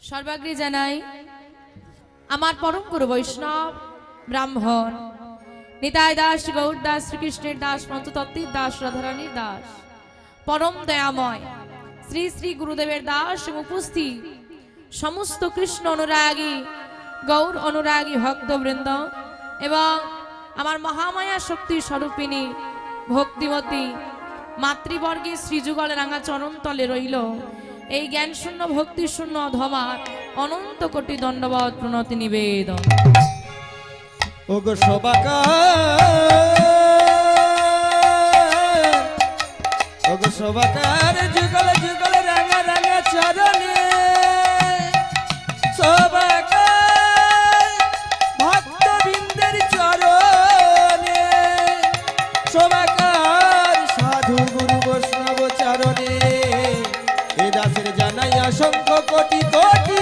সর্বাগ্রে জানাই আমার পরম গুরু বৈষ্ণব ব্রাহ্মণ নিতাই দাস গৌর দাস শ্রীকৃষ্ণের দাস পঞ্চতত্ত্বের দাস রাধারানীর দাস পরম দয়াময় শ্রী শ্রী গুরুদেবের দাস উপস্থিত সমস্ত কৃষ্ণ অনুরাগী গৌর অনুরাগী ভক্তবৃন্দ এবং আমার মহামায়া শক্তি স্বরূপিণী ভক্তিমতী মাতৃবর্গের শ্রীযুগল রাঙা চরণ তলে রইল এই জ্ঞান শূন্য ভক্তি শূন্য অধমার অনন্ত কোটি দণ্ডবত প্রণতি নিবেদন। ওগো শোভাকার যুগল যুগল রাঙা রাঙা চরণে শোভাকার ভক্তবৃন্দের চরণে শোভাকার সাধু গুরু বৈষ্ণব চরণে এ দাসের জানাই অসংখ্য কোটি কোটি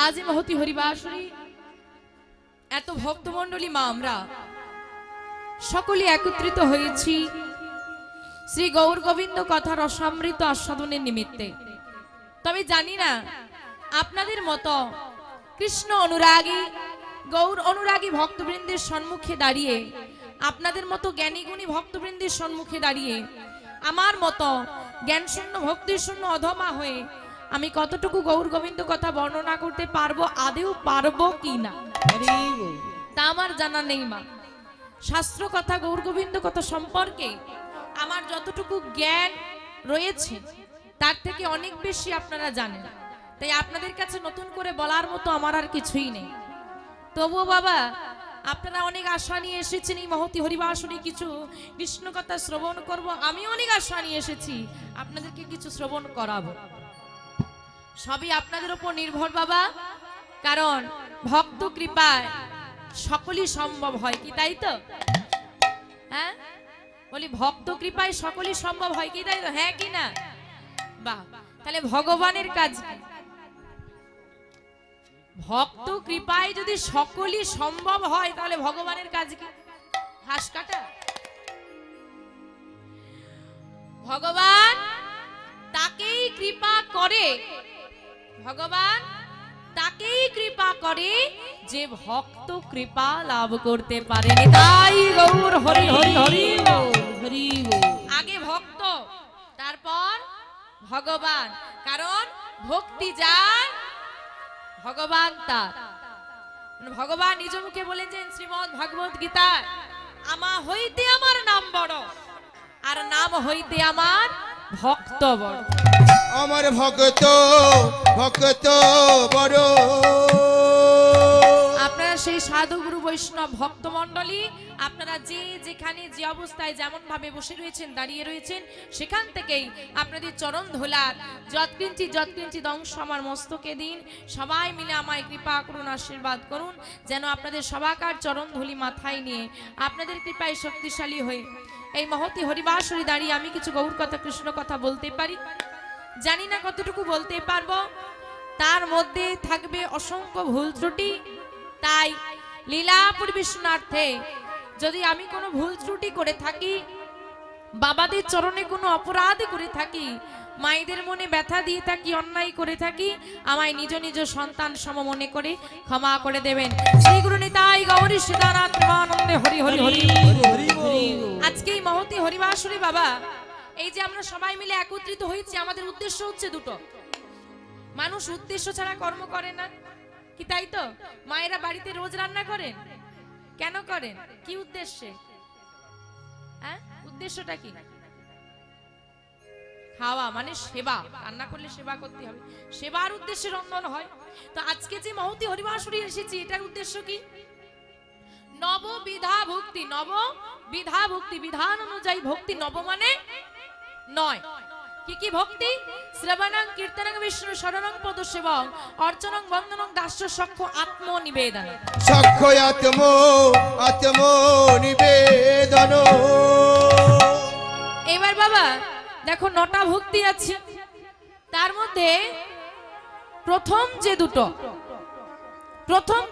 আজ মহতি হরিবাসরী এত ভক্তমণ্ডলী মা আমরা সকলে একত্রিত হয়েছি শ্রী গৌর গোবিন্দ কথার অসমৃত আস্বাদনের নিমিত্তে। তবে জানি না আপনাদের মতো কৃষ্ণ অনুরাগী গৌর অনুরাগী ভক্তবৃন্দের সম্মুখে দাঁড়িয়ে আপনাদের মতো জ্ঞানী গুণী ভক্তবৃন্দের সম্মুখে দাঁড়িয়ে আমার মতো জ্ঞান শূন্য ভক্তি শূন্য অধমা হয়ে আমি কতটুকু গৌর গোবিন্দ কথা বর্ণনা করতে পারবো, আদেও পারবো কি না তা আমার জানা নেই মা। শাস্ত্র কথা গৌর গোবিন্দ কথা সম্পর্কে আমার যতটুকু জ্ঞান রয়েছে তার থেকে অনেক বেশি আপনারা জানেন, তাই আপনাদের কাছে নতুন করে বলার মতো আমার আর কিছুই নেই। তবুও বাবা আপনারা অনেক আশা নিয়ে এসেছেন এই মহতি হরিবাসরে কিছু কৃষ্ণ কথা শ্রবণ করব, আমি অনেক আশা নিয়ে এসেছি আপনাদেরকে কিছু শ্রবণ করাবো। সবই আপনাদের উপর নির্ভর বাবা, কারণ ভক্ত কৃপায় সকলই সম্ভব হয়, কি তাই তো? হ্যাঁ বলি ভক্ত কৃপায় সকলই সম্ভব হয়, কি তাই তো? হ্যাঁ কি না? বাহ, তাহলে ভগবানের কাজ কি? ভক্ত কৃপায় যদি সকলই সম্ভব হয় তাহলে ভগবানের কাজ কি? হাঁস কাটা? ভগবান তাকেই কৃপা করে, ভগবান তাকেই কৃপা করে যে ভক্ত কৃপা লাভ করতে পারে। তাই গৌর হরি হরি হরি হরি। আগে ভক্ত তারপর ভগবান, কারণ ভক্তি যার ভগবান তার। ভগবান নিজ মুখে বলেছেন শ্রীমদ্ ভাগবত গীতায়, আমা হইতে আমার নাম বড় আর নাম হইতে আমার ভক্ত বড়। আমার ভক্ত ভক্ত বড়। আপনারা সেই সাধু গুরু বৈষ্ণব ভক্ত মণ্ডলী আপনারা যে যেখানে যে অবস্থায় যেমন ভাবে বসে রয়েছেন দাঁড়িয়ে রয়েছেন সেখান থেকেই আপনাদের চরণ ধোলার যৎকিঞ্চিৎ অংশ আমার মস্তকে দিন। সবাই মিলে আমায় কৃপা করুন, আশীর্বাদ করুন, যেন আপনাদের সবাকার চরণ ধুলি মাথায় নিয়ে আপনাদের কৃপায় শক্তিশালী হয়ে এই মহতি হরিবাসরে দাঁড়িয়ে আমি কিছু গৌর কথা কৃষ্ণ কথা বলতে পারি। জানি না কতটুকু বলতে পারবো, তার মধ্যে থাকবে অসংখ্য ভুল ত্রুটি। তাই লীলা পরিবেশনার্থে যদি আমি কোনো ভুল ত্রুটি করে থাকি, বাবাদের চরণে কোনো অপরাধ করে থাকি, মায়েদের মনে ব্যথা দিয়ে থাকি, অন্যায় করে থাকি, আমায় নিজ নিজ সন্তান সম মনে করে ক্ষমা করে দেবেন। শ্রী গুরু নিতাই গৌরী সীতানাথ প্রেমানন্দে হরি হরি হরি। আজকে এই মহতি হরিবাসরে বাবা এই যে আমরা সবাই মিলে একত্রিত হয়েছি, আমাদের উদ্দেশ্য হচ্ছে দুটো। মানুষ উদ্দেশ্য ছাড়া কর্ম করে না, কি তাই তো? মায়েরা বাড়িতে রোজ রান্না করেন, কেন করেন? কি উদ্দেশ্যে? হ্যাঁ উদ্দেশ্যটা কি? খাওয়া মানে সেবা। রান্না করলে সেবা করতে হবে, সেবার উদ্দেশ্যে রন্ধন হয়। তো আজকে যে মহতি হরিবাসরে এসেছি এটার উদ্দেশ্য কি? নববিধা ভক্তি। নববিধা ভক্তি, বিধান অনুযায়ী ভক্তি। নব মানে নয়। কি কি ভক্তি? শ্রবণং কীর্তনং বিষ্ণু শরণং পদসেবং অর্চনং বন্দনং দাস্য সখ্য আত্ম নিবেদন। সখ্য আত্ম নিবেদন। এবার বাবা দেখো 9টা ভক্তি আছে, তার মধ্যে প্রথম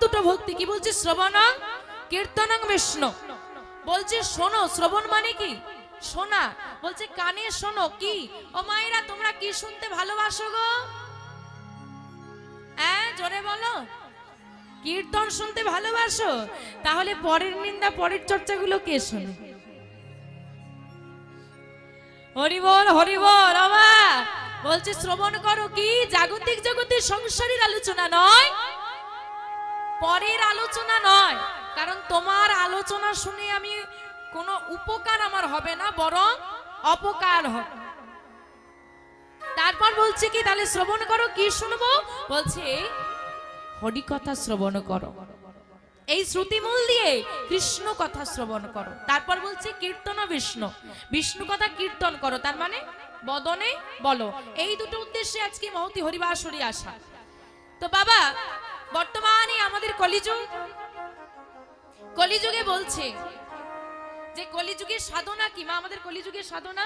দুটো ভক্তি কি বলছে? শ্রবণং কীর্তনং বিষ্ণু বলছে শোনো, শ্রবণ মানে কি? শোনা। বলছে কানে শোনো কি? ও মায়েরা, তোমরা কি শুনতে ভালোবাসো গো? হ্যাঁ, জোরে বলো। কীর্তন শুনতে ভালোবাসো? তাহলে পরের নিন্দা পরের চর্চাগুলো কে শোনে? হরি বল, হরি বল। বাবা বলছে শ্রবণ করো কি? জাগতিক জগতে সংসারের আলোচনা নয়, পরের আলোচনা নয়। কারণ তোমার আলোচনা শুনে আমি কোনো উপকার আমার হবে না, বরং অপকার হবে। তারপর বলছে কি, তাহলে শ্রবণ করো কি শুনবো? বলছে হরি কথা শ্রবণ করো, এই শ্রুতিমূল দিয়ে কৃষ্ণ কথা শ্রবণ করো। তারপর বলছে কীর্তন বিষ্ণু, বিষ্ণু কথা কীর্তন করো, তার মানে বদনে বলো। এই দুটো উদ্দেশ্যে আজকে মহতি হরিবাসরী আসা। তো বাবা, বর্তমানে আমাদের কলিযুগ, কলিযুগে বলছে যে কলিযুগের সাধনা কি মা? আমাদের কলিযুগের সাধনা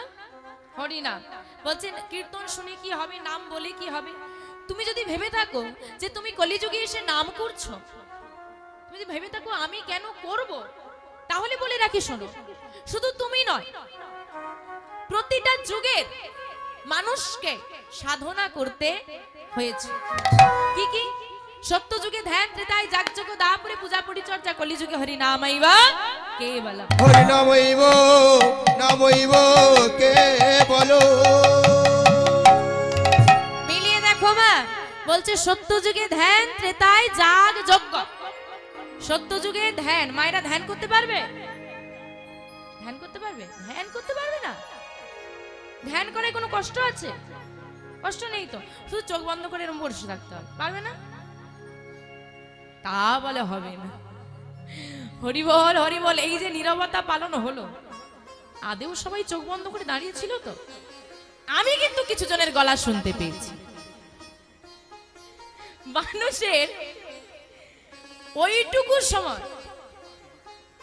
হরিনাম। বলছেন কীর্তন শুনে কি হবে, নাম বলে কি হবে? তুমি যদি ভেবে থাকো যে তুমি কলিযুগে এসে নাম করছো, তুমি যদি ভেবে থাকো আমি কেন করব, তাহলে বলে রাখি শোনো, শুধু তুমি নয়, প্রতিটা যুগের মানুষকে সাধনা করতে হয়েছে। কি কি? সত্য যুগে ধ্যান, ত্রেতায় যাগযজ্ঞ, দ্বাপরে পূজা পরিচর্যা, কলিযুগে হরি নামাইবা কেবলম। হরি নামইব নামইব কেবলম। মিলিয়ে দেখো মা, বলছে সত্য যুগে ধ্যান, ত্রেতায় যাগযজ্ঞ। সত্য যুগে ধ্যান, মায়েরা ধ্যান করতে পারবে? ধ্যান করতে পারবে? ধ্যান করতে পারবে না। ধ্যান করে কোনো কষ্ট আছে? কষ্ট নেই তো, শুধু চোখ বন্ধ করে এরকম বসে থাকতে হবে, পারবে না? তা বলে হবে না। হরি বল, হরি বল। এই যে নীরবতা পালন হলো, আদেও সবাই চোখ বন্ধ করে দাঁড়িয়ে ছিল তো? আমি কিন্তু কিছু জনের গলা শুনতে পেয়েছি। মানুষের ওইটুকু সময়,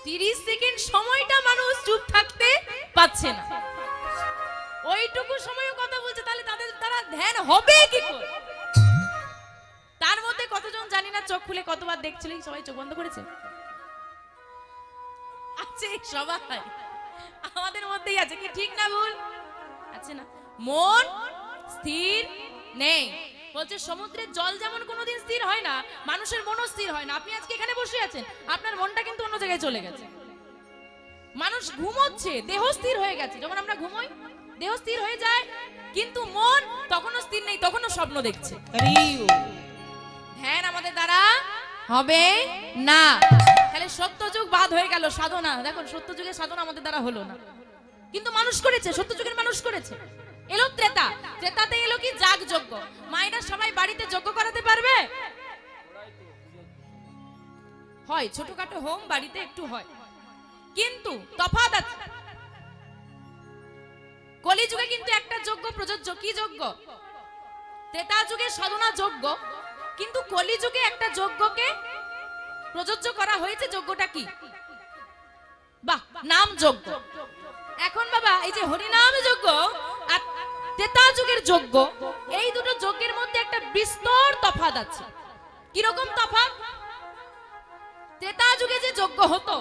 30 সেকেন্ড সময়টা মানুষ চুপ থাকতে পাচ্ছে না। ওইটুকু সময়ও কথা বলছে, তাহলে তাদের দ্বারা ধ্যান হবে কি করে? তার মধ্যে কতজন জানি না চোখ খুলে কতবার দেখছিল, সবাই চোখ বন্ধ করেছে? আছে সবাই, আমাদের মধ্যেই আছে, কি ঠিক না ভুল? আছে না? মন স্থির নেই। বলছে সমুদ্রের জল যেমন কোনোদিন স্থির হয় না, মানুষের মনও স্থির হয় না। আপনি আজকে এখানে বসে আছেন, আপনার মনটা কিন্তু অন্য জায়গায় চলে গেছে। মানুষ ঘুমোচ্ছে, দেহ স্থির হয়ে গেছে। যখন আমরা ঘুমোই দেহ স্থির হয়ে যায়, কিন্তু মন তখনও স্থির নেই, তখনও স্বপ্ন দেখছে। ধ্যান আমাদের দ্বারা হবে না। তাহলে সত্যযুগ বাদ হয়ে গেল সাধনা। দেখো সত্যযুগের সাধনা আমাদের দ্বারা হলো না, কিন্তু মানুষ করেছে, সত্যযুগের মানুষ করেছে। এলো ত্রেতা, ত্রেতাতে এলো কি যাগযজ্ঞ। মায়েরা সবাই বাড়িতে যজ্ঞ করাতে পারবে? হয় ছোটখাটো হোম বাড়িতে একটু হয়, কিন্তু তফাৎ আছে। কলিযুগে কিন্তু একটা যজ্ঞ প্রযোজ্য। কি যজ্ঞ? ত্রেতা যুগে সাধনা যজ্ঞ, কিন্তু কলিযুগে একটা যজ্ঞকে প্রযোজ্য করা হয়েছে। যজ্ঞটা কি? বাহ, নাম যজ্ঞ। এখন বাবা এই যে হরিনাম যজ্ঞ আর ত্রেতা যুগের যজ্ঞ, এই দুটো যজ্ঞের মধ্যে একটা বিস্তর তফাৎ আছে। কিরকম তফাৎ? ত্রেতা যুগে যে যজ্ঞ হতো,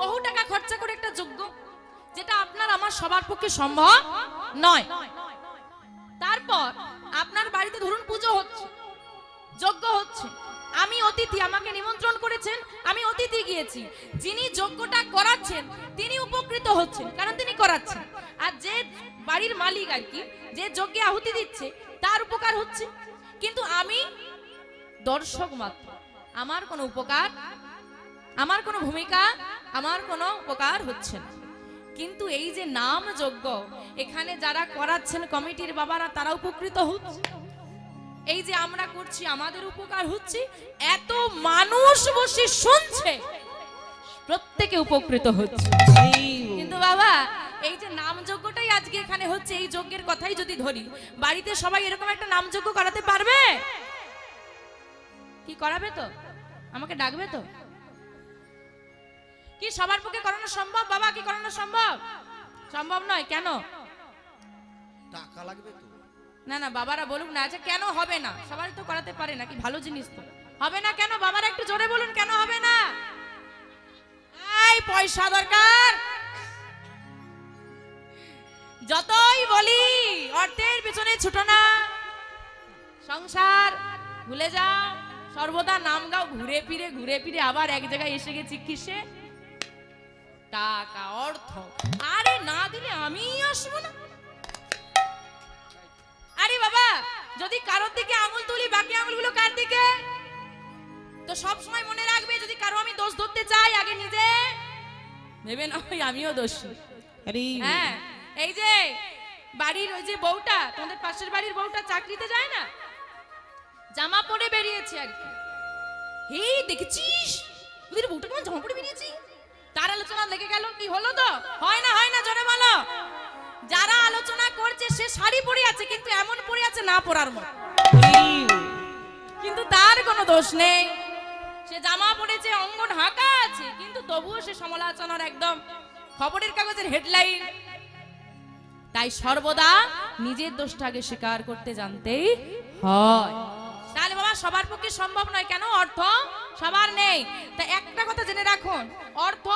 বহু টাকা খরচা করে একটা যজ্ঞ, যেটা আপনার আমার সবার পক্ষে সম্ভব নয়। তারপর আপনার বাড়িতে ধরুন পুজো হচ্ছে, যজ্ঞ হচ্ছে, আমি অতিথি, আমাকে নিমন্ত্রণ করেছেন, আমি অতিথি গিয়েছি। যিনি যজ্ঞটা করাচ্ছেন তিনি উপকৃত হচ্ছেন, কারণ তিনি করাচ্ছেন। আর যে বাড়ির মালিক আর কি, যে যজ্ঞে আহুতি দিচ্ছে, তার উপকার হচ্ছে। কিন্তু আমি দর্শক মাত্র, আমার কোনো উপকার, আমার কোনো ভূমিকা, আমার কোনো উপকার হচ্ছে না। কিন্তু এই যে নাম যজ্ঞ, এখানে যারা করাচ্ছেন কমিটির বাবারা, তারা উপকৃত হচ্ছে। এই যে আমরা করছি, আমাদের উপকার হচ্ছে। এত মানুষ বসে শুনছে, প্রত্যেকে উপকৃত হচ্ছে। কিন্তু বাবা এই যে নাম যজ্ঞটাই আজকে এখানে হচ্ছে, এই যজ্ঞের কথাই যদি ধরি, বাড়িতে সবাই এরকম একটা নাম যজ্ঞ করাতে পারবে? কি করাবে তো? আমাকে ডাকবে তো? কি সবার পক্ষে করানো সম্ভব বাবা? কি করানো সম্ভব? সম্ভব নয়। কেন? টাকা লাগবে তো। না না, বাবারা বলুন না। আচ্ছা কেন হবে না? সবাই তো করাতে পারে নাকি? ভালো জিনিস তো। হবে না কেন? বাবারা একটু জোরে বলুন, কেন হবে না? এই পয়সা দরকার, যতই বলি অর্থের পিছনে ছুটো না, সংসার ভুলে যাও, সর্বদা নাম গাও, ঘুরে ফিরে আবার এক জায়গায় এসে গেছি কিসে? টাকা, অর্থ। আরে না দিলে আমি আসবো না। আরে বাবা, যদি কারোর দিকে আঙুল তুলি, বাকি আঙুলগুলো কার দিকে? তো সব সময় মনে রাখবে, যদি কারো আমি দোষ ধরতে চাই, আগে নিজে ভেবে না হয় আমিও দোষী। হ্যাঁ, এই যে বাড়ির ওই যে বউটা, তোমাদের পাশের বাড়ির বউটা চাকরিতে যায় না, জামা পরে বেরিয়েছে আর কি। এই দেখেছিস ওদের বউটা কেমন জামা পরে বেরিয়েছে? তার আলোচনা লেগে গেল। কি হলো? তো হয় না জোরে বলো। যারা আলোচনা করছে সে শাড়ি পরে আছে, কিন্তু এমন পরে আছে না পরার মতো, কিন্তু তার কোনো দোষ নেই। সে জামা পরেছে, অঙ্গ ঢাকা আছে, কিন্তু তবুও সে সমালোচনার একদম খবরের কাগজের হেডলাইন। তাই সর্বদা নিজের দোষটা আগে স্বীকার করতে জানতেই হয়। তাহলে বাবা সবার পক্ষে সম্ভব নয়। কেন? অর্থ সবার নেই। তা একটা কথা জেনে রাখুন, অর্থ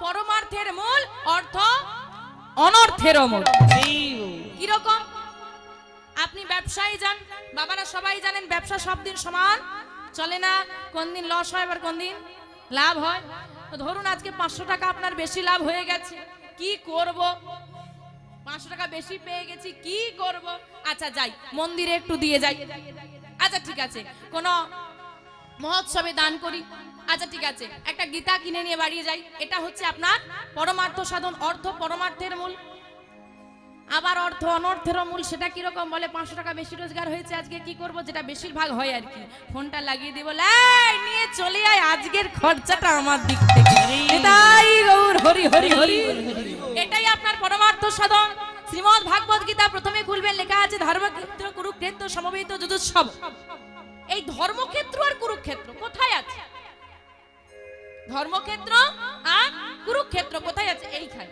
পরমার্থের মূল, অর্থ অনর্থের মূল। কিরকম? আপনি ব্যবসায় যান, বাবারা সবাই জানেন ব্যবসা সব দিন সমান চলে না। কোন দিন লস হয়, আবার কোন দিন লাভ হয়। তো ধরুন আজকে 500 টাকা আপনার বেশি লাভ হয়ে গেছে, কি করব? 500 টাকা বেশি পেয়ে গেছি, কি করব? আচ্ছা যাই মন্দিরে একটু দিয়ে যাই। আচ্ছা ঠিক আছে, কোন মহোৎসবে দান করি। আচ্ছা ঠিক আছে, একটা গীতা কিনে নিয়ে বাড়িয়ে যাই। এটা হচ্ছে আপনার পরমার্থ সাধন। অর্থ পরমার্থের মূল, আবার অর্থ অনর্থের মূল। সেটা কিরকম? বলে 500 টাকা বেশি রোজগার হয়েছে, আজকে কি করব? যেটা বেশিরভাগ হয় আর কি, ফোনটা লাগিয়ে দিব, নিয়ে চলে আয়, আজকের খরচাটা আমার দিক থেকে। এটাই গৌর হরি হরি হরি, এটাই আপনার পরমার্থ সাধন। শ্রীমদ্ ভাগবত গীতা প্রথমে খুলবেন, লেখা আছে ধর্মক্ষেত্র কুরুক্ষেত্র সমবেত যুযুৎসব। এই ধর্মক্ষেত্র আর কুরুক্ষেত্র কোথায় আছে? ধর্মক্ষেত্র আর কুরুক্ষেত্র কোথায় আছে? এইখানে,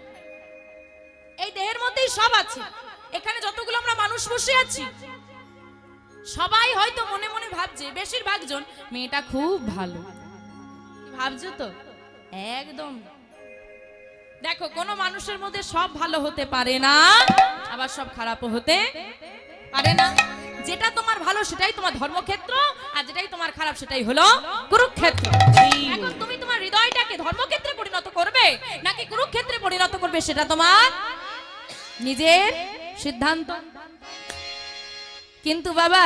এই দেহের মধ্যেই সব আছে। এখানে যতগুলো আমরা মানুষ বসে আছি, সবাই হয়তো মনে মনে ভাবছে, বেশিরভাগ জন, মেয়েটা খুব ভালো। ভাবছো তো? একদম। দেখো, কোন মানুষের মধ্যে সব ভালো হতে পারে না, আবার সব খারাপও হতে পারে না। যেটা তোমার ভালো সেটাই তোমার ধর্মক্ষেত্র, আর যেটাই তোমার খারাপ সেটাই হলো কুরুক্ষেত্র। এখন তুমি তোমার হৃদয়টাকে ধর্মক্ষেত্রে পরিণত করবে নাকি কুরুক্ষেত্রে পরিণত করবে, সেটা তোমার নিজের সিদ্ধান্ত। কিন্তু বাবা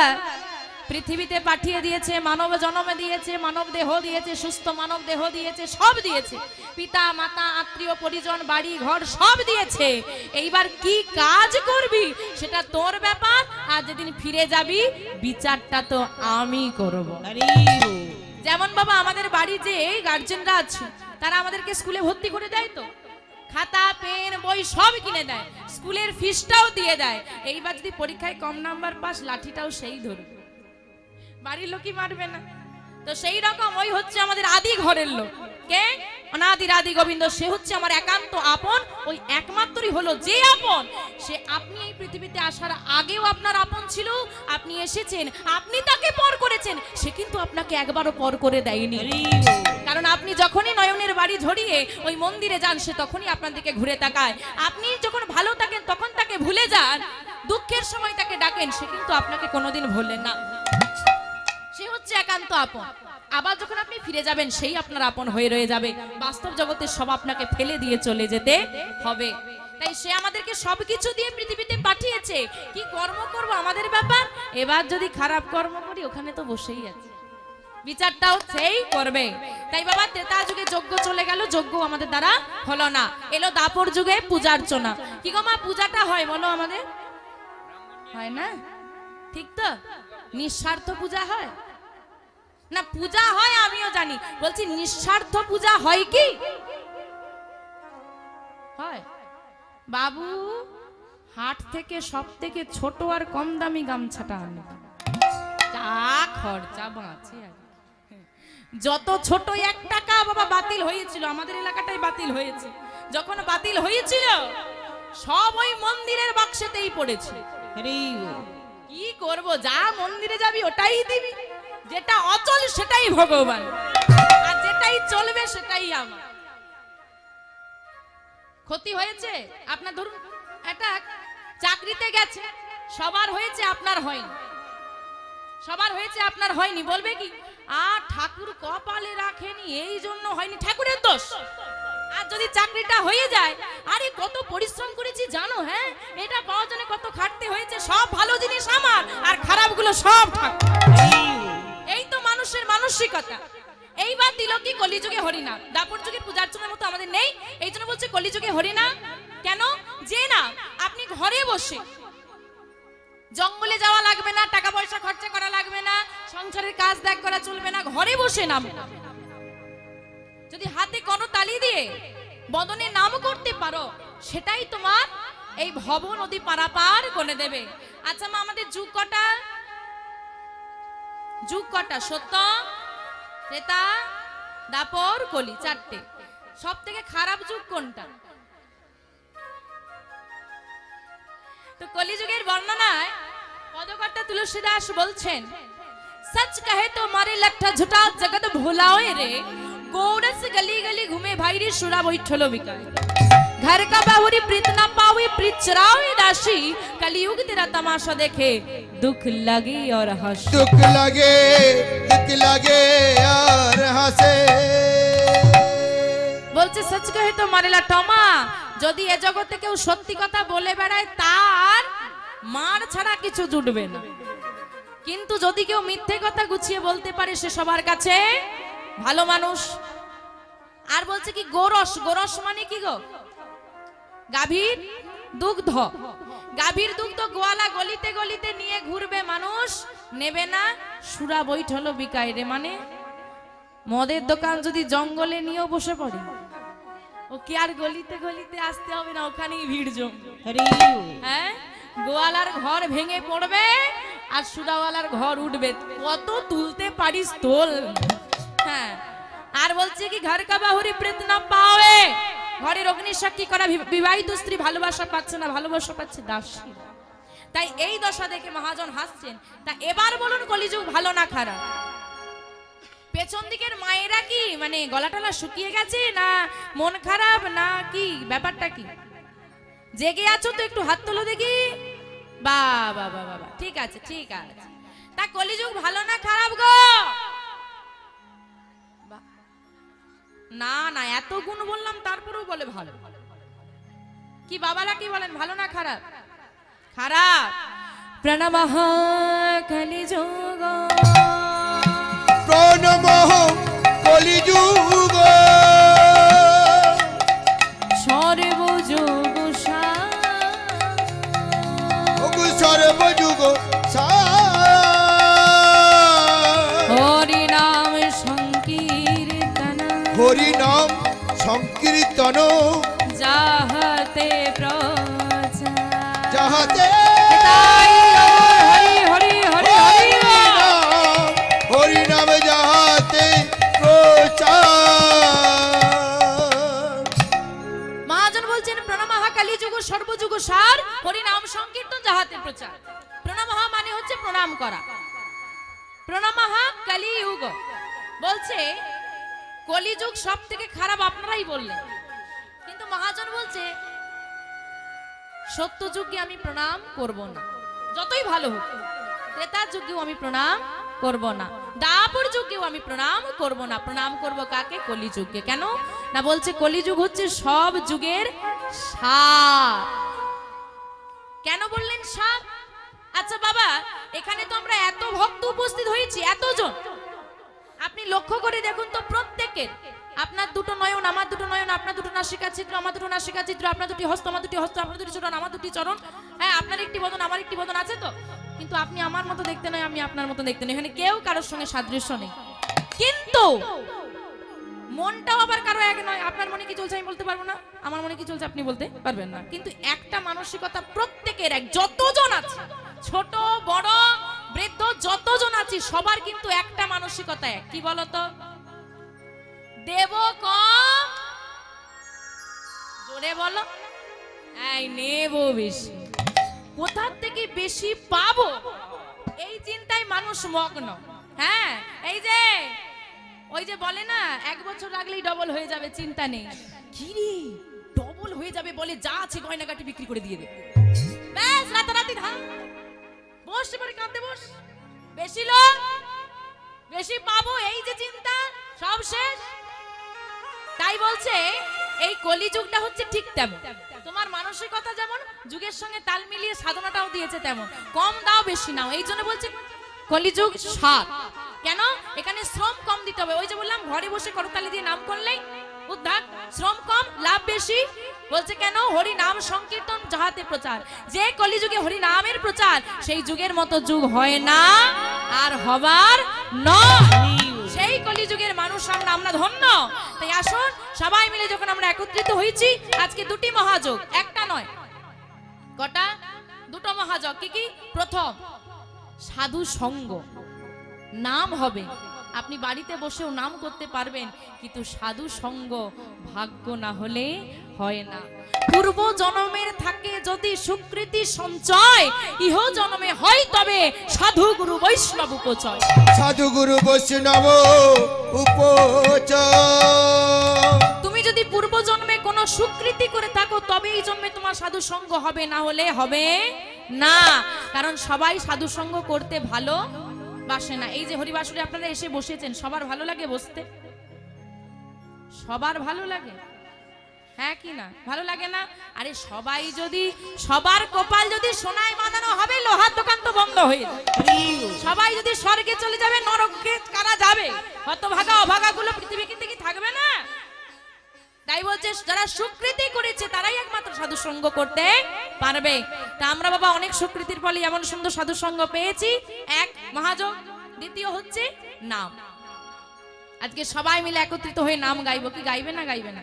পৃথিবীতে পাঠিয়ে দিয়েছে, মানব জন্ম দিয়েছে, মানব দেহ দিয়েছে, সুস্থ মানব দেহ দিয়েছে, সব দিয়েছে, পিতা মাতা আত্মীয় পরিজন বাড়ি ঘর সব দিয়েছে। এইবার কি কাজ করবি সেটা তোর ব্যাপার, আর যেদিন ফিরে যাবি বিচারটা তো আমি করব। যেমন বাবা আমাদের বাড়ি যে গার্জেনরা আছে, তারা আমাদেরকে স্কুলে ভর্তি করে দেয়, তো খাতা পেন বই সব কিনে দেয়, স্কুলের ফিসটাও দিয়ে দেয়। এইবার যদি পরীক্ষায় কম নাম্বার পাস, লাঠিটাও সেই ধরবে, বাড়ির লোকই মারবে না। তো সেই রকম ওই হচ্ছে আমাদের আদি ঘরের লোক। কে? অনাদির আদি গোবিন্দ। সে হচ্ছে আমার একান্ত আপন। ওই একমাত্রই হলো যে আপন, সে আপনি এই পৃথিবীতে আসার আগেও আপনার আপন ছিল। আপনি এসেছেন, আপনি তাকে পর করেছেন, সে কিন্তু আপনাকে একবারও পর করে দেয়নি। কারণ আপনি যখনই নয়নের বাড়ি ঝরিয়ে ওই মন্দিরে যান, সে তখনই আপনার দিকে ঘুরে তাকায়। আপনি যখন ভালো থাকেন তখন তাকে ভুলে যান, দুঃখের সময় তাকে ডাকেন, সে কিন্তু আপনাকে কোনোদিন ভুললেন না। সে হচ্ছে একান্ত আপন। আবার যখন আপনি ফিরে যাবেন, সেই আপনার আপন হয়ে রয়ে যাবে। বাস্তব জগতে সব আপনাকে ফেলে দিয়ে চলে যেতে হবে। তাই সে আমাদেরকে সবকিছু দিয়ে পৃথিবীতে পাঠিয়েছে। কি কর্ম করব আমাদের ব্যাপার। এবার যদি খারাপ কর্ম করি, ওখানে তো বসেই আছে, বিচারটাও সেই করবে। তাই বাবা ত্রেতা যুগে যজ্ঞ চলে গেল, যজ্ঞ আমাদের দ্বারা হলো না। এলো দাপর যুগে পূজার্চনা। কি গো মা, পূজাটা হয় বলো আমাদের? হয় না? ঠিক তো? নিঃস্বার্থ পূজা হয় না? পূজা হয়, আমিও জানি, বলছি নিঃস্বার্থ পূজা হয় কি? হয়। বাবু হাট থেকে সব থেকে ছোট আর কম দামি গামছাটা আনে, যা খরচা বাঁচে। যত ছোট 1 টাকা বাবা বাতিল হয়েছিল, আমাদের এলাকাটাই বাতিল হয়েছে। যখন বাতিল হয়েছিল, সব ওই মন্দিরের বাক্সেতেই পড়েছে। কি করব, যা মন্দিরে যাবি ওটাই দিবি, যেটা অচল সেটাই ভগবান, আর যেটাই চলবে সেটাই আমার। ক্ষতি হয়েছে আপনার? ধরুন একটা চাকরিতে গেছে, সবার হয়েছে আপনার হয়নি, সবার হয়েছে আপনার হয়নি, বলবে কি ঠাকুর কপালে রাখেনি এই জন্য হয়নি, ঠাকুরের দোষ। আর যদি চাকরিটা হয়ে যায়, আরে কত পরিশ্রম করেছি জানো, হ্যাঁ এটা পাওয়ার জন্য কত খাটতে হয়েছে, সব ভালো জিনিস আমার আর খারাপগুলো সব ঠাকুর। এই তো মানুষের মানসিকতা। এইবার দিল কি কলিযুগে হরিনাম। দাপর যুগের পূজার্চনার মতো আমাদের নেই, এই জন্য বলছে কলিযুগে হরিনাম। কেন? যে না আপনি ঘরে বসে, জঙ্গলে যাওয়া লাগবে না, টাকা পয়সা খরচা করা লাগবে না, সংসারের কাজ ত্যাগ করা চলবে না, ঘরে বসে নাম, যদি হাতে কোনো তালি দিয়ে বদনে নাম করতে পারো, সেটাই তোমার এই ভব নদী পারাপার করে দেবে। আচ্ছা মা, আমাদের যুগ কটা? যুগ কটা? সত্য, ত্রেতা, দাপর, কলি, চারটে। সব থেকে খারাপ যুগ কোনটা? তো কলিযুগের বর্ণনায় পদকর্তা তুলসীদাস বলছেন, सच कहे तो मारे लट्ठा झुटा जगत भुलाओए रे, गोरस गली गली घूमे भाई रे सुरा बैठलो बिकाए, घर का बाहुरी प्रीत ना पावे प्रीत चरावे दासी, कलयुग तेरा तमाशा देखे दुख लगे और हंसे, दुख लगे और हंसे। বলছে সচ কহে তো মারে লাঠা, মা যদি এ জগতে কেউ সত্যি কথা বলে বেড়ায় তার মার ছাড়া কিছু জুটবে না, কিন্তু যদি কেউ মিথ্যে কথা গুছিয়ে বলতে পারে সে সবার কাছে ভালো মানুষ। আর বলছে কি গোরস, গোরস মানে কি গো? গাভীর দুগ্ধ। গাভীর দুগ্ধ গোয়ালা গলিতে গলিতে নিয়ে ঘুরবে, মানুষ নেবে না, সুরা বৈঠলো বিকায় রে, মানে মদের দোকান যদি জঙ্গলে নিয়েও বসে পড়ে, ও কি আর গলিতে গলিতে আসতে হবে না, ওখানেই ভিড় জমবে। হ্যাঁ, গোয়ালার ঘর ভেঙে পড়বে আর সুরাওয়ালার ঘর উঠবে, কত তুলতে পারিস তোল। হ্যাঁ, আর বলছে কি ঘর কা বাহুরি প্রেত না পাওয়ে, ঘরের অগ্নিসাক্ষী করা বিবাহিত স্ত্রী ভালোবাসা পাচ্ছে না, ভালোবাসা পাচ্ছে দাসী। তাই এই দশা দেখে মহাজন হাসছেন। তা এবার বলুন কলিযুগ ভালো না খারাপ? পেছন দিকের মায়েরা কি মানে গলাটলা শুকিয়ে গেছে, না মন খারাপ, না কি ব্যাপারটা কি? জেগে আছো তো একটু হাত তোলো দেখি। বাবা বাবা বাবা, ঠিক আছে ঠিক আছে। তা কলিযুগ ভালো না খারাপ গো? না না, এত গুণ বললাম তারপরেও বলে ভালো। কি বাবারা কি বলেন, ভালো না খারাপ? খারাপ। প্রণমঃ কলিযুগ, প্রণমঃ কলিযুগ, সর্বযুগ সর্বযুগ হরি নাম সংকীর্তন, হরি নাম সংকীর্তন, যাহাতে প্রচার, যাহাতে হরি হরি হরি হরি হরি নাম যাহাতে প্রচার। মহাজন বলছেন প্রণমঃ কলিযুগ সর্বযুগ সার, হরি নাম সংকীর্তন যাহাতে প্রচার। প্রণমঃ মানে হচ্ছে প্রণাম করা, প্রণমঃ কলিযুগ। বলছে কলিযুগ সব থেকে খারাপ, আপনারাই বললেন, কিন্তু মহাজন বলছে সত্য যুগে আমি প্রণাম করব না, যতই ভালো হোক। ত্রেতার যুগেও আমি প্রণাম করব না, দাপর যুগেও আমি প্রণাম করব না। প্রণাম করব কাকে? কলিযুগকে। কেন না? বলছে কলিযুগ হচ্ছে সব যুগের সার। কেন বললেন সার? আচ্ছা বাবা, এখানে তো আমরা এত ভক্ত উপস্থিত হয়েছি, এতজন, আপনি লক্ষ্য করে দেখুন তো প্রত্যেকের, আপনার দুটো নয়ন, আমার দুটো নয়ন, আপনার দুটো নাসিকা চিত্র, আমার দুটো নাসিকা চিত্র, আপনার দুটি হস্ত, আমার দুটি হস্ত, আপনার দুটি চরণ, আমার দুটি চরণ, হ্যাঁ আপনার একটি বদন, আমার একটি বদন আছে তো, কিন্তু আপনি আমার মতো দেখতে নয়, আমি আপনার মতো দেখতে নয়, এখানে কেউ কারোর সঙ্গে সাদৃশ্য নেই, কিন্তু মনটাও আবার কারো এক নয়। আপনার মনে কি চলছে আমি বলতে পারবো না, আমার মনে কি চলছে আপনি বলতে পারবেন না, কিন্তু একটা মানসিকতা প্রত্যেকের এক। যতজন আছে, ছোট বড় বৃদ্ধ যতজন আছি, সবার কিন্তু একটা মানসিকতা এক। কি বলতো? দেব কম, জোরে বলো, এই নেব বেশি, কোথা থেকে বেশি পাবো এই চিন্তায় মানুষ মগ্ন। হ্যাঁ, এই যে ওই যে বলে না, 1 বছর লাগলেই ডবল হয়ে যাবে, চিন্তা নেই। কি রে, ডবল হয়ে যাবে বলে যা আছে গয়নাগাটি বিক্রি করে দিয়ে দেবে। ব্যাস রাতারাতি ধাম। বস এবারে কাঁদতে বস। বেশি লোক বেশি পাবো এই যে চিন্তা, সব শেষ। তাই বলছে এই কলিযুগটা হচ্ছে ঠিক তেমন, তোমার মানসিকতা যেমন যুগের সঙ্গে তাল মিলিয়ে সাধনাটাও দিয়েছে তেমন, কম দাও বেশি নাও। এই জন্য বলছে কলিযুগ 7। কেন? এখানে শ্রম কম দিতে হবে। ওই যে বললাম ঘরে বসে করতালি দিয়ে নাম করলেই উদ্ধার, শ্রম কম লাভ বেশি। বলছে কেন? হরি নাম সংকীর্তন যাহাতে প্রচার। যে কলিযুগে হরি নামের প্রচার, সেই যুগের মতো যুগ হয় না আর হবার নয়। সেই কলিযুগের মানুষ আমরা ধন্য। তাই আসুন সবাই মিলে যখন আমরা একত্রিত হয়েছি, আজকে দুটি মহাযোগ, একটা নয় কটা, দুটো মহাযোগ। কি কি? প্রথম সাধু সঙ্গ, নাম হবে। আপনি বাড়িতে বসেও নাম করতে পারবেন, কিন্তু সাধু সঙ্গ ভাগ্য না হলে হয় না। পূর্ব জন্মের থাকে যদি সুকৃতি সঞ্চয়, ইহ জন্মে হয় তবে সাধু গুরু বৈষ্ণব উপচয়। সাধু গুরু বৈষ্ণব উপচয়। তুমি যদি পূর্ব জন্মে কোনো সুকৃতি করে থাকো, তবে এই জন্মে তোমার সাধু সঙ্গ হবে, না হলে হবে না। কারণ সবাই সাধু সঙ্গ করতে ভালো বাসে না। এই যে হরিবাসরে আপনারা এসে বসেছেন, সবার ভালো লাগে বসতে? সবার ভালো লাগে? হ্যাঁ কি না? ভালো লাগে না? আরে সবাই যদি, সবার কপাল যদি সোনায় বাঁধানো হবে, লোহার দোকান তো বন্ধ হয়ে যাবে। সবাই যদি স্বর্গে চলে যাবে, নরকে কারা যাবে? হতভাগা অভাগা গুলো পৃথিবী কিন্তু কি থাকবে না? তাই বলছে যারা সুকৃতি করেছে তারাই একমাত্র সাধু সঙ্গ করতে পারবে। তা আমরা বাবা অনেক সুকৃতির ফলে এমন সুন্দর সাধু সঙ্গ পেয়েছি। এক মহাযোগ, দ্বিতীয় হচ্ছে নাম। আজকে সবাই মিলে একত্রিত হয়ে নাম গাইবো। কি গাইবে না গাইবে না?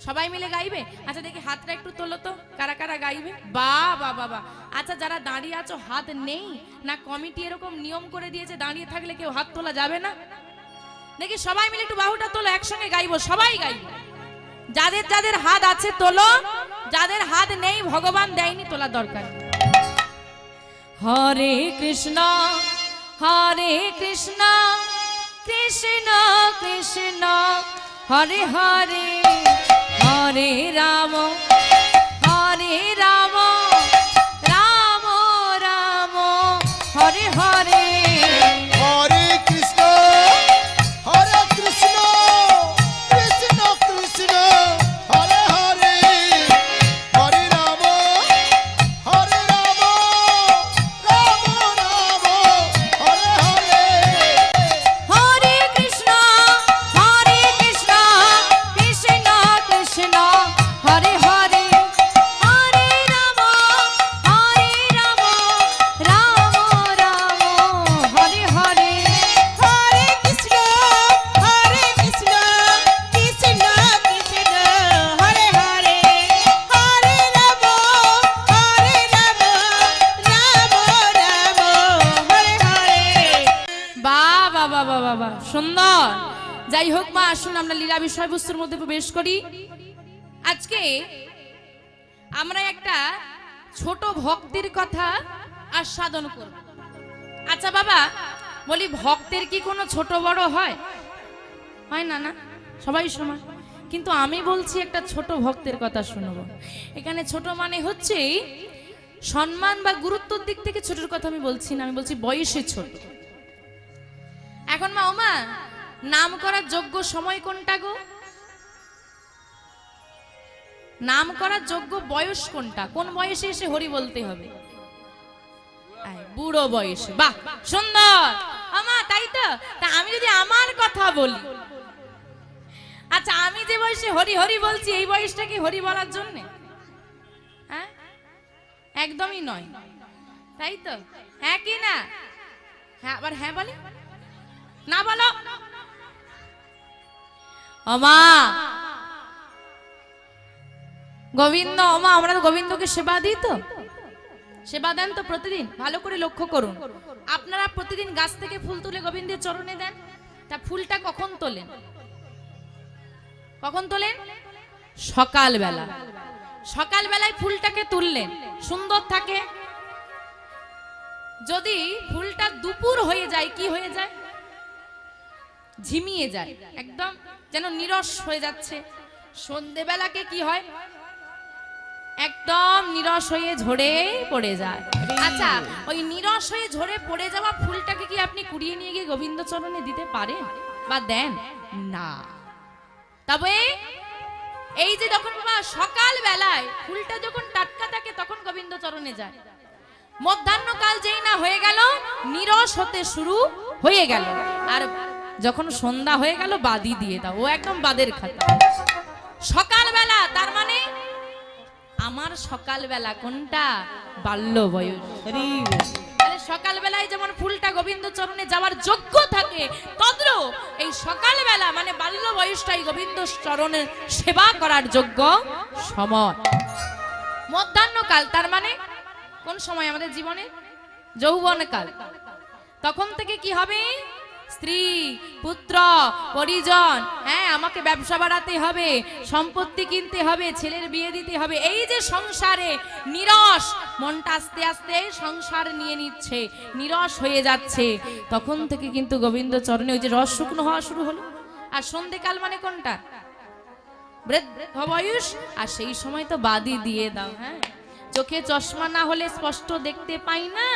সবাই মিলে গাইবে? আচ্ছা দেখি হাতটা একটু তোলো তো, কারা কারা গাইবে? বাবা বাবা। আচ্ছা যারা দাঁড়িয়ে আছো হাত নেই না? কমিটি এরকম নিয়ম করে দিয়েছে দাঁড়িয়ে থাকলে কেউ হাত তোলা যাবে না? দেখি সবাই মিলে একটু বাহুটা তোলো, একসঙ্গে গাইবো, সবাই গাইবো। যাদের যাদের হাত আছে তোলো, যাদের হাত নেই ভগবান দেয়নি তোলা দরকার। হরে কৃষ্ণ হরে কৃষ্ণ কৃষ্ণ কৃষ্ণ হরে হরে, হরে রাম হরে রাম রাম রাম হরে হরে। হরে কৃষ্ণ কৃষ্ণ কৃষ্ণ হরে হরে, হরে রাম রাম রাম হরে হরে। হরে কৃষ্ণ কৃষ্ণ কৃষ্ণ হরে হরে, হরে রাম রাম রাম হরে হরে। হরে কৃষ্ণ কৃষ্ণ কৃষ্ণ হরে হরে, হরে রাম রাম রাম হরে হরে। বাবা বাবা বাবা সুন্দর। যাই হোক মা, আসুন আমরা লীলা বিষয়বস্তুর মধ্যে প্রবেশ করি। আজকে আমরা একটা ছোট ভক্তির কথা আস্বাদন করব। আচ্ছা বাবা বলি, ভক্তের কি কোনো ছোট বড় হয়? হয় না, না সবাই সমান। কিন্তু আমি বলছি একটা ছোট ভক্তের কথা শুনবো। এখানে ছোট মানে হচ্ছে সম্মান বা গুরুত্বর দিক থেকে ছোটর কথা আমি বলছি না, আমি বলছি বয়সে ছোট। এখন মা ওমা, নাম করার যোগ্য সময় কোনটা গো? নাম করার যোগ্য বয়স কোনটা? কোন বয়সে এসে হরি বলতে হবে? বুড়ো বয়সে। বাহ সুন্দর আমা, তাই তো? তা আমি যদি আমার কথা বলি, আচ্ছা আমি যে বয়সে হরি হরি বলছি, এই বয়সটা কি হরি বলার জন্য? হ্যাঁ একদমই নয়, তাই তো? হ্যাঁ কি না? হ্যাঁ আবার হ্যাঁ বলে না, বলো ওমা। গোবিন্দ ওমা, আমরা তো গোবিন্দকে সেবা দিই, তো সেবা দেন তো প্রতিদিন? ভালো করে লক্ষ্য করুন, আপনারা প্রতিদিন গাছ থেকে ফুল তুলে গোবিন্দের চরণে দেন। তা ফুলটা কখন তোলেন? কখন তোলেন? সকালবেলা। সকালবেলায় ফুলটাকে তুললেন, সুন্দর থাকে। যদি ফুলটা দুপুর হয়ে যায়, কি হয়ে যায়? ঝিমিয়ে যায়, একদম যেন নিরস হয়ে যাচ্ছে। সন্ধেবেলাকে কি হয়? একদম নিরস হয়ে ঝরে পড়ে যায়। আচ্ছা, ওই নিরস হয়ে ঝরে পড়ে যাওয়া ফুলটাকে কি আপনি কুড়িয়ে নিয়ে গিয়ে গোবিন্দ চরণে দিতে পারেন বা দেন না? তবে এই যে যখন বাবা সকাল বেলায় ফুলটা যখন টাটকা থাকে তখন গোবিন্দ চরণে যায়, মধ্যাহ্নকাল যেই না হয়ে গেল নিরস হতে শুরু হয়ে গেল, আর যখন সন্ধ্যা হয়ে গেল বাদি দিয়ে দাও, ও একদম বাদের খাতা। সকালবেলা তার মানে আমার সকালবেলা কোনটা? বাল্য বয়স। তাহলে সকালবেলায় যেমন ফুলটা গোবিন্দ চরণে যাওয়ার যোগ্য থাকে, তদ্রু এই সকালবেলা মানে বাল্য বয়সটাই গোবিন্দ চরণে সেবা করার যোগ্য সময়। মধ্যাহ্নকাল তার মানে কোন সময় আমাদের জীবনে? যৌবনকাল। তখন থেকে কি হবে? স্ত্রী, পুত্র, পরিজন, হ্যাঁ আমাকে ব্যবসা বাড়াতে হবে, সম্পত্তি কিনতে হবে, ছেলের বিয়ে দিতে হবে। এই যে সংসারে নিরস, মনটা আস্তে আস্তে সংসার নিয়ে নিচ্ছে, নিরস হয়ে যাচ্ছে, তখন থেকে কিন্তু গোবিন্দ চরণে ওই যে রস শুকনো হওয়া শুরু হলো। আর সন্ধ্যেকাল মানে কোনটা? বৃদ্ধ বয়স। আর সেই সময় তো বাদি দিয়ে দাও। হ্যাঁ, চোখে চশমা না হলে স্পষ্ট দেখতে পাই না,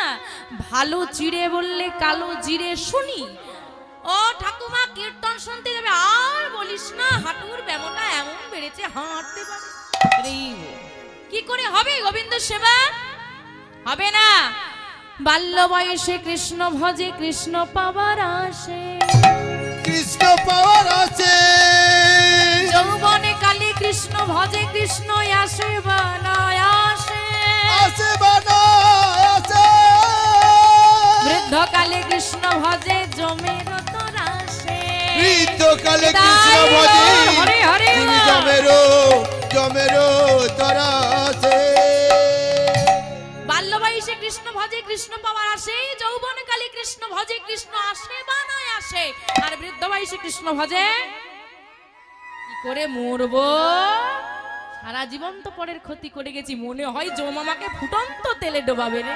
ভালো চিড়ে বললে কালো জিরে শুনি। ও ঠাকুমা কীর্তন শুনতে যাবে, আর বলিস না, হাঁটুর ব্যামোটা এমন বেড়েছে হাঁটতে পারে। কি করে হবে গোবিন্দ সেবা? হবে না। বাল্য বয়সে কৃষ্ণ ভজে কৃষ্ণ পাওয়ার আসে, কৃষ্ণ পাওয়ার আছে, যৌবনে কালে কৃষ্ণ ভজে কৃষ্ণ আসে বানায় আসে, আছে বানায় আছে, বৃদ্ধকালে কৃষ্ণ ভজে জমের তরাসে, বৃদ্ধকালে কৃষ্ণ ভজে হরে হরে তুমি জমেরো তরা আছে। বাল্য বয়সে কৃষ্ণ ভজে কৃষ্ণ পাওয়ার আসে, যৌবন কালে কৃষ্ণ ভজে কৃষ্ণ আসে বানায় আসে, আর বৃদ্ধ বয়সে কৃষ্ণ ভজে কি করে মরবো? সারা জীবন তো পরের ক্ষতি করে গেছি, মনে হয় জমামাকে ফুটন্ত তেলে ডোবাবে রে।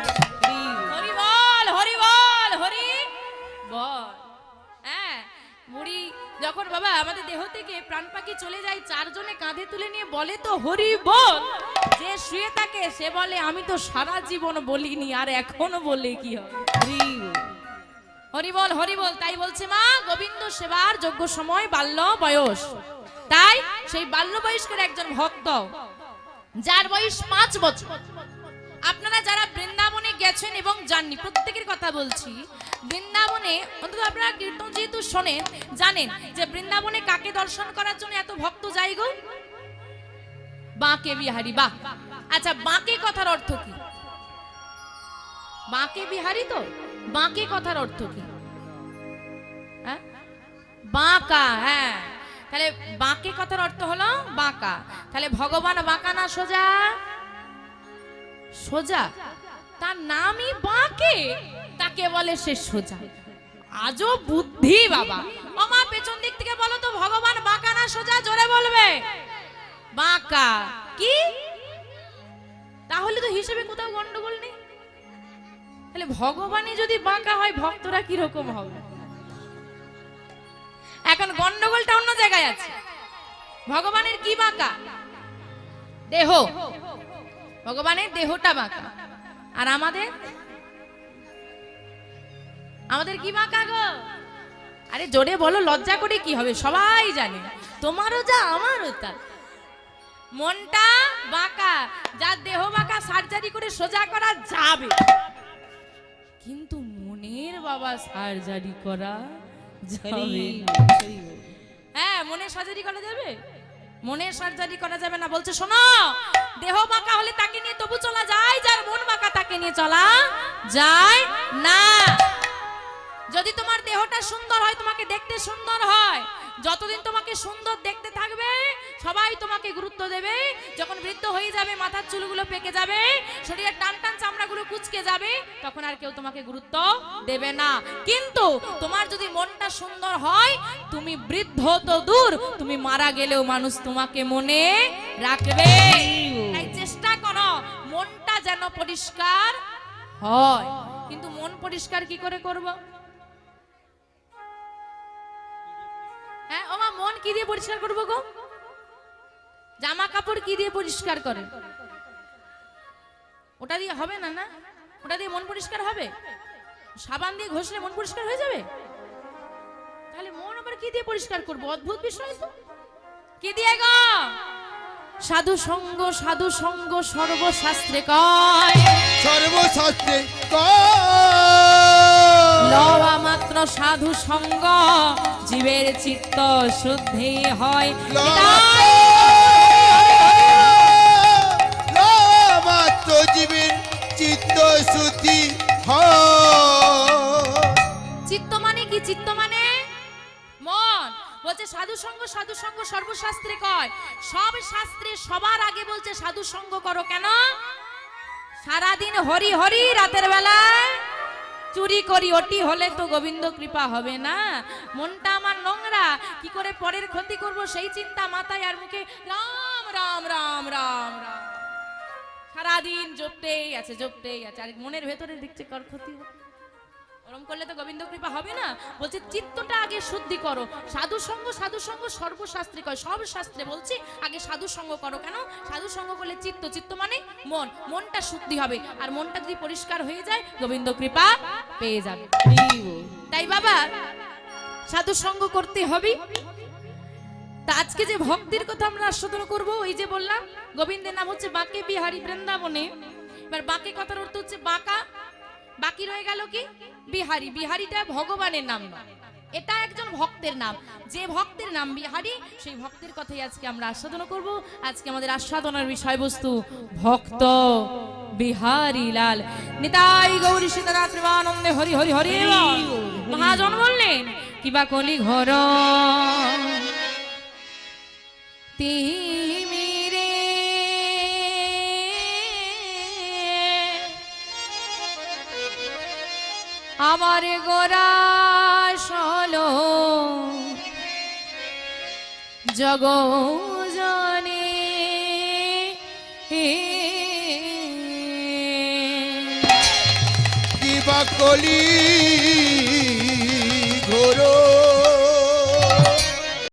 হরি বল, হরি বল, হরি বল। হ্যাঁ, বুড়ি যখন বাবা আমাদের দেহ থেকে প্রাণ পাখি চলে যায়, চারজনে কাঁধে তুলে নিয়ে বলে তো হরি বল। যে শুয়ে থাকে সে বলে আমি তো সারা জীবন বলিনি, আর এখনো বলে কি হবে? হরি বল, হরি বল। তাই বলছে মা, গোবিন্দ সেবার যোগ্য সময় বাল্য বয়স। তাই সেই বাল্য বয়স্কের একজন ভক্ত যার বয়স 5 বছর, আপনারা যারা বৃন্দাবনে গেছেন এবং জাননি, প্রত্যেকের কথা বলছি, বৃন্দাবনে অন্তত আপনারা কীর্তন যেহেতু শোনেন, জানেন যে বৃন্দাবনে কাকে দর্শন করার জন্য এত ভক্ত যায় গো? বাঁকে বিহারী। বাহ, আচ্ছা বাঁকে কথার অর্থ কি? বাঁকে বিহারী তো বাঁকে কথার অর্থ কি? হ্যাঁ, বাঁকা। হ্যাঁ, তাহলে বাঁকে কথার অর্থ হলো বাঁকা। তাহলে ভগবান বাঁকা না সোজা? সোজা। তার নামই বাঁকে, তাকে বলে সে সোজা। আজও বুদ্ধি বাবা। ও মা, পেছন দিক থেকে বলো তো, ভগবান বাঁকা না সোজা? জোরে বলবে। বাঁকা। কি? তাহলে তো হিসেবে কোথাও গন্ডগোল নেই। তাহলে ভগবানই যদি বাঁকা হয়, ভক্তরা কি রকম হবে? এখন গন্ডগোলটা অন্য জায়গায় আছে। ভগবানের কি বাঁকা? দেহ। ভগবানের দেহটা বাঁকা। আর আমাদের কি বাঁকা গো? আরে জোরে বলো, লজ্জা করে কি হবে? সবাই জানে, তোমারও যা আমারও তা। মনটা বাঁকা, যার দেহ বাঁকা সার্জারি করে সোজা করা যাবে, কিন্তু মনের বাবা সার্জারি করা যাবে? হ্যাঁ, মনের সার্জারি করা যাবে? মনের সার্জারি করা যাবে না। বলছে শোনো, দেহ বাঁকা হলে তাকে নিয়ে তবু চলা যায়, যার মন বাঁকা তাকে নিয়ে চলা যায় না। যদি তোমার দেহটা সুন্দর হয়, তোমাকে দেখতে সুন্দর হয়, যতদিন তোমাকে সুন্দর দেখতে থাকবে সবাই তোমাকে গুরুত্ব দেবে। যখন বৃদ্ধ হয়ে যাবে, মাথার চুলগুলো পেকে যাবে, শরীরের টান টান চামড়াগুলো কুঁচকে যাবে, তখন আর কেউ তোমাকে গুরুত্ব দেবে না। কিন্তু তোমার যদি মনটা সুন্দর হয়, তুমি বৃদ্ধ তো দূর, তুমি মারা গেলেও মানুষ তোমাকে মনে রাখবে। তাই চেষ্টা করো মনটা যেন পরিষ্কার হয়। কিন্তু মন পরিষ্কার কি করে করব? হ্যাঁ ও মা, মন কি দিয়ে পরিষ্কার করবো গো? জামা কাপড় কি দিয়ে পরিষ্কার করে? ওটা দিয়ে হবে না, না ওটা দিয়ে মন পরিষ্কার হবে? সাবান দিয়ে ঘষলে মন পরিষ্কার হয়ে যাবে? তাহলে মন আবার কি দিয়ে পরিষ্কার করবো? অদ্ভুত বিষয় তো। কি দিয়ে গো? সাধু সঙ্গ, সাধু সঙ্গ সর্বশাস্ত্রে কয়, সর্বশাস্ত্রে লওয়া মাত্র সাধু সঙ্গ জীবের চিত্ত শুদ্ধি হয়। মাত্র জীবের চিত্ত শুদ্ধি হয়। চিত্ত মানে কি? চিত্ত মানে মন। বলছে সাধু সঙ্গ, সাধু সঙ্গ সর্বশাস্ত্রে কয়। সব শাস্ত্রে সবার আগে বলছে সাধু সঙ্গ করো। কেন? সারাদিন হরি হরি, রাতের বেলায় চুরি করি, ওটি হলে তো গোবিন্দ কৃপা হবে না। মনটা আমার নোংরা, কি করে পরের ক্ষতি করব সেই চিন্তা মাথায়, আর মুখে রাম রাম রাম রাম রাম, সারাদিন জপতেই আছে জপতেই আছে, আর মনের ভেতরে দেখছে কার ক্ষতি হবে। ওরম করলে তো গোবিন্দ কৃপা হবে না। বলছে চিত্তটা আগে শুদ্ধি করো। সাধু সঙ্গ, সাধু সঙ্গ সর্বশাস্ত্রে কয়। সব শাস্ত্রে বলছি আগে সাধু সঙ্গ করো। কেন? সাধু সঙ্গ করলে চিত্ত, চিত্ত মানে মন, মনটা শুদ্ধি হবে, আর মনটা যদি পরিষ্কার হয়ে যায় গোবিন্দ কৃপা পেয়ে যাবে। তাই বাবা সাধু সঙ্গ করতে হবে। তা আজকে যে ভক্তির কথা আমরা আস্বাদন করব, ওই যে বললাম গোবিন্দের নাম হচ্ছে বাঁকে বিহারী বৃন্দাবনে। এবার বাঁকে কথার অর্থ হচ্ছে বাঁকা, বাকি রয়ে গেল কি বিহারী। বিহারীটা ভগবানের নাম নয়, এটা একজন ভক্তের নাম। যে ভক্তের নাম বিহারী, সেই ভক্তের কথাই আজকে আমরা আস্বাদন করব। আজকে আমাদের আস্বাদনের বিষয়বস্তু ভক্ত বিহারী লাল। নিতাই গৌরী সীতানাথ প্রেমানন্দে হরি হরি হরি। মহাজন বললেন কিবা কলি ঘর তিমিরে আমার গোরা সলো জগজনে কিবা কলি ঘোর